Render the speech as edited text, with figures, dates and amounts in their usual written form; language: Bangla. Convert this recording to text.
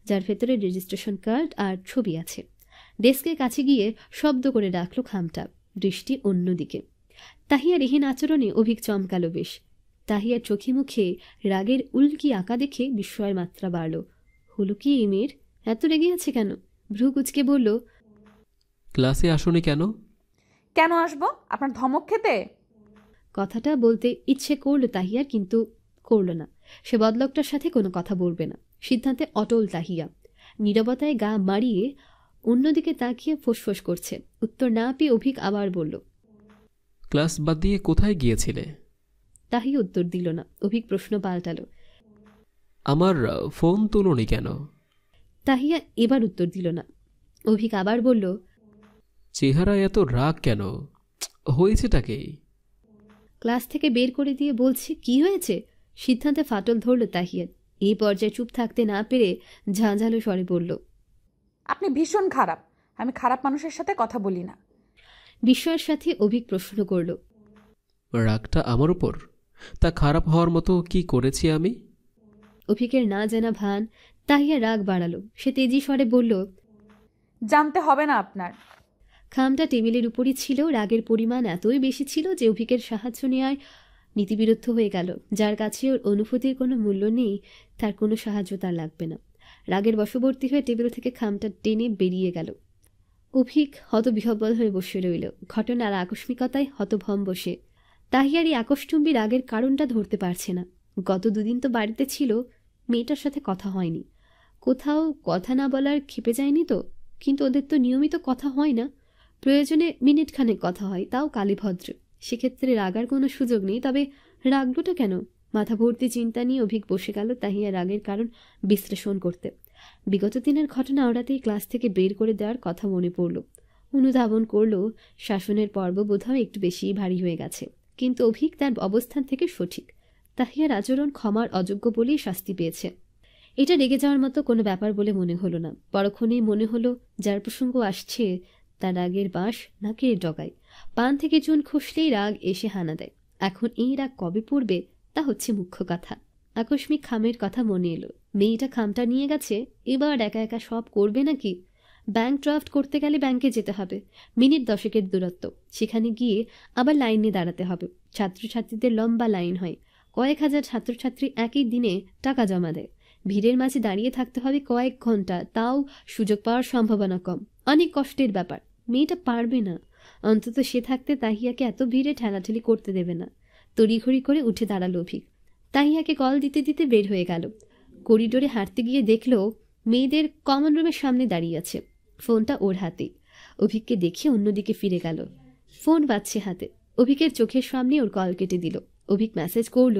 যার ভেতরে রেজিস্ট্রেশন কার্ড আর ছবি আছে। ডেস্কের কাছে গিয়ে শব্দ করে ডাকল খামটা। দৃষ্টি অন্যদিকে। তাহিয়া রেহিন আচরণে অভিক চমকালো বেশ। তাহিয়ার চোখে মুখে রাগের উল্কি আঁকা দেখে বিস্ময়ের মাত্রা বাড়ল। হলো কি এই মেয়ের? এত রেগে আছে কেন? ভ্রু কুচকে বলল, ক্লাসে আসোনি কেন? কেন আসবো? আপনার ধমক খেতে? কথাটা বলতে ইচ্ছে করল তাহিয়ার, কিন্তু করল না। সে বদলোকটার সাথে কোনো কথা বলবে না। সিদ্ধান্তে অটল তাহিয়া। নীরবতায় গা মারিয়ে অন্যদিকে তাকিয়ে ফোঁসফোঁস করছে। উত্তর না পেয়ে অভিক আবার বলল, ক্লাস বাদ দিয়ে কোথায় গিয়েছিলে? তাহিয়া উত্তর দিল না। অভিক প্রশ্ন পাল্টালো, আমার ফোন তুলোনি কেন? তাহিয়া এবার উত্তর দিল না। অভিক আবার বলল, চেহারা এত রাগ কেন? হয়েছেটাকে? ক্লাস থেকে বের করে দিয়ে বলছে কি হয়েছে? সিদ্ধান্তে ফাটল ধরল তাহিয়ার। এই পর্যায়ে চুপ থাকতে না পেরে ঝাঁঝালো স্বরে বলল, আপনি ভীষণ খারাপ। আমি খারাপ মানুষের সাথে কথা বলি না। বিস্ময়ের সাথে অভিক প্রশ্ন করল, রাগটা আমার উপর? তা খারাপ হওয়ার মতো কি করেছি আমি? অভিকের না জানা ভান। তাহিয়া রাগ বাড়ালো। সে তেজি স্বরে বলল, জানতে হবে না আপনার। খামটা টেবিলের উপরই ছিল। রাগের পরিমাণ এতই বেশি ছিল যে অভিকের সাহায্য নেওয়ার নীতিবিরুদ্ধ হয়ে গেল। যার কাছে ওর অনুভূতির কোনো মূল্য নেই, তার কোনো সাহায্য তার লাগবে না। রাগের বশবর্তী হয়ে টেবিল থেকে খামটা টেনে বেরিয়ে গেল। অভিক হতবিহ্বল হয়ে বসে রইল। ঘটনার আকস্মিকতায় হতভম্ব বসে। তাহিয়ার এই আকস্টুম্বী রাগের কারণটা ধরতে পারছে না। গত দুদিন তো বাড়িতে ছিল, মেয়েটার সাথে কথা হয়নি। কোথাও কথা না বলার ক্ষেপে যায়নি তো? কিন্তু ওদের তো নিয়মিত কথা হয় না। প্রয়োজনে মিনিটখানেক কথা হয়, তাও কালীভদ্র। সেক্ষেত্রে রাগার কোনো সুযোগ নেই। তবে রাগলোটা কেন? মাথা ভর্তি চিন্তা নিয়ে অভিক বসে গেল তাহিয়া রাগের কারণ বিশ্লেষণ করতে। বিগত দিনের ঘটনা ওরাতেই ক্লাস থেকে বের করে দেওয়ার কথা মনে পড়ল। অনুধাবন করল শাসনের পর্ব বোধহয় একটু বেশি ভারী হয়ে গেছে। কিন্তু অভিক তার অবস্থান থেকে সঠিক। তাহিয়ার আচরণ ক্ষমার অযোগ্য বলেই শাস্তি পেয়েছে। এটা রেগে যাওয়ার মতো কোনো ব্যাপার বলে মনে হলো না। পরক্ষণেই মনে হলো যার প্রসঙ্গ আসছে তার রাগের বাঁশ নাকের ডগায়। পান থেকে চুন খসলেই রাগ এসে হানা দেয়। এখন এই রাগ কবে পড়বে তা হচ্ছে মুখ্য কথা। আকস্মিক খামের কথা মনে এলো। মেয়েটা খামটা নিয়ে গেছে, এবার একা একা সব করবে নাকি? ব্যাংক ড্রাফট করতে গেলে ব্যাংকে যেতে হবে। মিনিট 10 দূরত্ব। সেখানে গিয়ে আবার লাইনে দাঁড়াতে হবে। ছাত্রছাত্রীদের লম্বা লাইন হয়। কয়েক হাজার ছাত্রছাত্রী একই দিনে টাকা জমা দেয়। ভিড়ের মাঝে দাঁড়িয়ে থাকতে হবে কয়েক ঘন্টা, তাও সুযোগ পাওয়ার সম্ভাবনা কম। অনেক কষ্টের ব্যাপার। মেয়েটা পারবে না। অন্তত সে থাকতে তাহিয়াকে এত ভিড়ে ঠেলাঠেলি করতে দেবে না। তড়িঘড়ি করে উঠে দাঁড়ালো অভিক। তাহিয়াকে কল দিতে দিতে বের হয়ে গেল। করিডোরে হাঁটতে গিয়ে দেখল মেয়েদের কমন রুমের সামনে দাঁড়িয়ে আছে। ফোনটা ওর হাতে। অভিককে দেখে অন্যদিকে ফিরে গেল। ফোন বাজছে হাতে। অভিকের চোখের সামনে ওর কল কেটে দিল। অভিক মেসেজ করল,